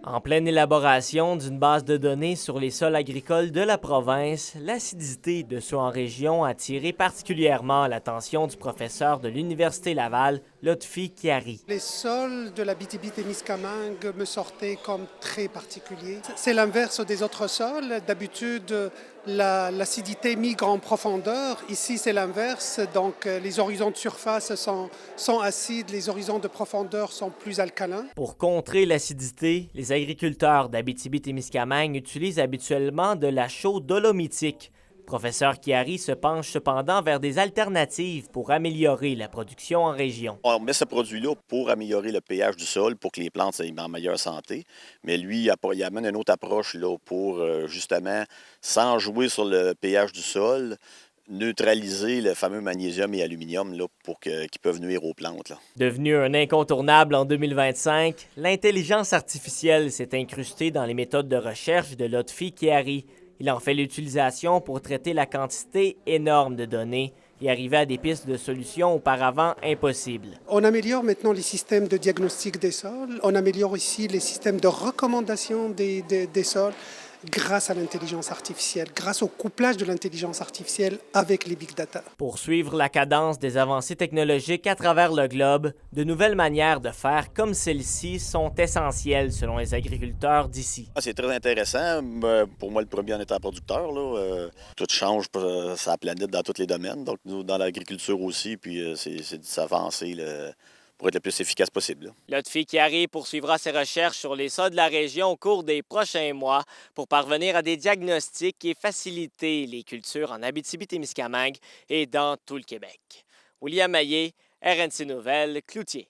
En pleine élaboration d'une base de données sur les sols agricoles de la province, l'acidité de ceux en région a attiré particulièrement l'attention du professeur de l'Université Laval, Lotfi Chiari. Les sols de l'Abitibi-Témiscamingue me sortaient comme très particuliers. C'est l'inverse des autres sols. D'habitude, l'acidité migre en profondeur. Ici, c'est l'inverse. Donc, les horizons de surface sont acides, les horizons de profondeur sont plus alcalins. Pour contrer l'acidité, les agriculteurs d'Abitibi-Témiscamingue utilisent habituellement de la chaux dolomitique. Professeur Chiari se penche cependant vers des alternatives pour améliorer la production en région. On met ce produit-là pour améliorer le pH du sol, pour que les plantes soient en meilleure santé. Mais lui, il amène une autre approche là, pour justement, sans jouer sur le pH du sol, neutraliser le fameux magnésium et aluminium là, qui peuvent nuire aux plantes. Là. Devenu un incontournable en 2025, l'intelligence artificielle s'est incrustée dans les méthodes de recherche de Lotfi Chiari. Il en fait l'utilisation pour traiter la quantité énorme de données et arriver à des pistes de solutions auparavant impossibles. On améliore maintenant les systèmes de diagnostic des sols. On améliore aussi les systèmes de recommandation des sols grâce à l'intelligence artificielle, grâce au couplage de l'intelligence artificielle avec les big data. Pour suivre la cadence des avancées technologiques à travers le globe, de nouvelles manières de faire comme celle-ci sont essentielles selon les agriculteurs d'ici. C'est très intéressant. Pour moi, le premier en étant producteur, là, tout change sur la planète dans tous les domaines. Donc, nous, dans l'agriculture aussi, puis c'est de s'avancer pour être le plus efficace possible. Lotfi Chiari poursuivra ses recherches sur les sols de la région au cours des prochains mois pour parvenir à des diagnostics et faciliter les cultures en Abitibi-Témiscamingue et dans tout le Québec. William Maillé, RNC Nouvelles, Cloutier.